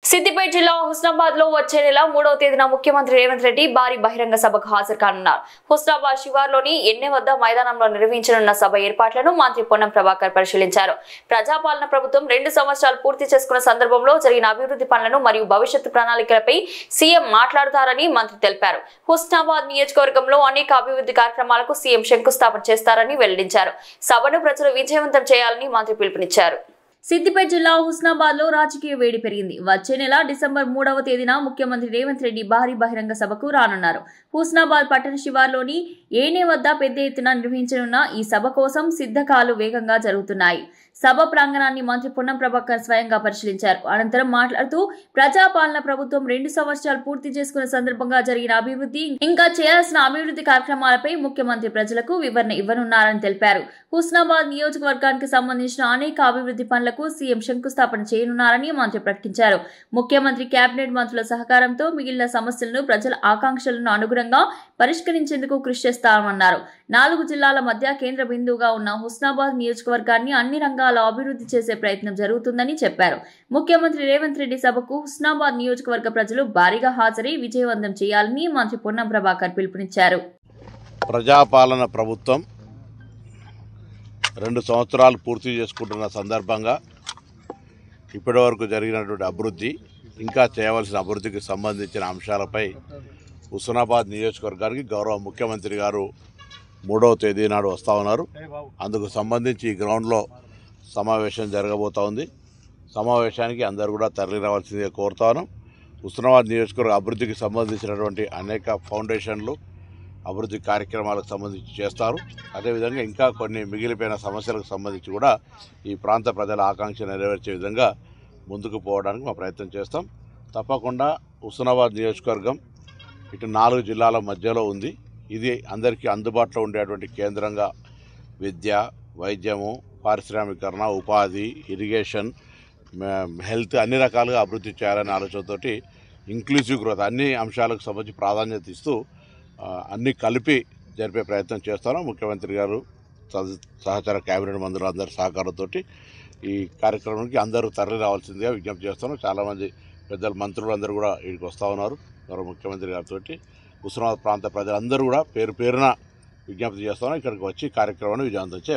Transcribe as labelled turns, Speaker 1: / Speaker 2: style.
Speaker 1: సిద్దిపేట జిల్లా హుస్నాబాద్ లో వచ్చే నెల 3వ తేదీన ముఖ్యమంత్రి రేవంత్ రెడ్డి భారీ బహిరంగ సభకు హాజరు కానున్నారు. హుస్నాబాద్ శివార్లోని ఎన్నె వద్ద మైదానంలో నిర్వహించనున్న సభ ఏర్పాట్లను మంత్రి పొన్నం ప్రభాకర్ పరిశీలించారు. ప్రజాపాలన ప్రభుత్వం 2 సంవత్సరాలు పూర్తి చేసుకున్న సందర్భంలో జరిగిన అభివృద్ధి పనులను మరియు భవిష్యత్తు ప్రణాళికలపై సీఎం మాట్లాడతారని మంత్రి తెలిపారు. హుస్నాబాద్ నియోజకవర్గంలో అనేక అభివృద్ధి కార్యక్రమాలకు సీఎం శంకుస్థాపన చేస్తారని వెల్లడించారు. సభను ప్రజలు విజయవంతం చేయాలని మంత్రి పిలుపునిచ్చారు. సిద్దిపేట జిల్లా హుస్నాబాద్ లో రాజకీయ వేడి పెరిగింది. వచ్చే నెల డిసెంబర్ 3వ తేదీన ముఖ్యమంత్రి రేవంత్ రెడ్డి భారీ బహిరంగ సభకు రానున్నారు. హుస్నాబాద్ పట్టణ శివార్లోని ఏనే వద్ద పెద్ద ఎత్తున నిర్వహించనున్న ఈ సభ కోసం సిద్ధకాలు వేగంగా జరుగుతున్నాయి. సభ ప్రాంగణాన్ని మంత్రి పొన్నం ప్రభాకర్ స్వయంగా పరిశీలించారు. అనంతరం మాట్లాడుతూ ప్రజాపాలన ప్రభుత్వం 2 సంవత్సరాలు పూర్తి చేసుకున్న సందర్భంగా జరిగిన అభివృద్ధి ఇంకా చేయాల్సిన అభివృద్ధి కార్యక్రమాలపై ముఖ్యమంత్రి ప్రజలకు వివరణ ఇవ్వనున్నారని తెలిపారు. హుస్నాబాద్ నియోజకవర్గానికి సంబంధించిన అనేక అభివృద్ధి పనులకు సీఎం శంకుస్థాపన చేయనున్నారని మంత్రి ప్రకటించారు. ముఖ్యమంత్రి కేబినెట్ మంత్రుల సహకారంతో మిగిలిన సమస్యలను ప్రజల ఆకాంక్షలను అనుగుణంగా పరిష్కరించేందుకు కృషి చేస్తామన్నారు. 4 జిల్లాల మధ్య కేంద్ర బిందువుగా ఉన్న హుస్నాబాద్ నియోజకవర్గాన్ని అన్ని రంగాల్లో అభివృద్ధి చేసే ప్రయత్నం జరుగుతుందని చెప్పారు. ముఖ్యమంత్రి రేవంత్ రెడ్డి సభకు హుస్నాబాద్ నియోజకవర్గ ప్రజలు భారీగా హాజరై విజయవంతం చేయాలని మంత్రి పొన్నం ప్రభాకర్ పిలుపునిచ్చారు.
Speaker 2: ప్రజాపాలన ప్రభుత్వం 2 సంవత్సరాలు పూర్తి చేసుకుంటున్న సందర్భంగా ఇప్పటివరకు జరిగినటువంటి అభివృద్ధి ఇంకా చేయవలసిన అభివృద్ధికి సంబంధించిన అంశాలపై హుస్నాబాద్ నియోజకవర్గానికి గౌరవ ముఖ్యమంత్రి గారు 3వ తేదీ నాడు వస్తూ ఉన్నారు. అందుకు సంబంధించి ఈ గ్రౌండ్లో సమావేశం జరగబోతూ ఉంది. సమావేశానికి అందరూ కూడా తరలి రావాల్సిందిగా కోరుతాను. హుస్నాబాద్ నియోజకవర్గ అభివృద్ధికి సంబంధించినటువంటి అనేక ఫౌండేషన్లు అభివృద్ధి కార్యక్రమాలకు సంబంధించి చేస్తారు. అదేవిధంగా ఇంకా కొన్ని మిగిలిపోయిన సమస్యలకు సంబంధించి కూడా ఈ ప్రాంత ప్రజల ఆకాంక్ష నెరవేర్చే విధంగా ముందుకు పోవడానికి మా ప్రయత్నం చేస్తాం. తప్పకుండా హుస్నాబాద్ నియోజకవర్గం ఇటు 4 జిల్లాల మధ్యలో ఉంది. ఇది అందరికీ అందుబాటులో ఉండేటువంటి కేంద్రంగా విద్య, వైద్యము, పారిశ్రామికరణ, ఉపాధి, ఇరిగేషన్, హెల్త్ అన్ని రకాలుగా అభివృద్ధి చేయాలనే ఆలోచనతోటి ఇంక్లూజివ్ గ్రోత్ అన్ని అంశాలకు సంబంధించి ప్రాధాన్యత ఇస్తూ అన్నీ కలిపి జరిపే ప్రయత్నం చేస్తాను. ముఖ్యమంత్రి గారు సహచర కేబినెట్ మంత్రులు అందరి సహకారంతో ఈ కార్యక్రమానికి అందరూ తరలి రావాల్సిందిగా విజ్ఞప్తి చేస్తాను. చాలామంది పెద్దల మంత్రులు అందరూ కూడా ఇక్కడికి వస్తూ ఉన్నారు. గౌరవ ముఖ్యమంత్రి గారితో హుస్నాబాద్ ప్రాంత ప్రజలందరూ కూడా పేరు పేరున విజ్ఞప్తి చేస్తాను. ఇక్కడికి వచ్చి కార్యక్రమాన్ని విజయవంతం చేయాలి.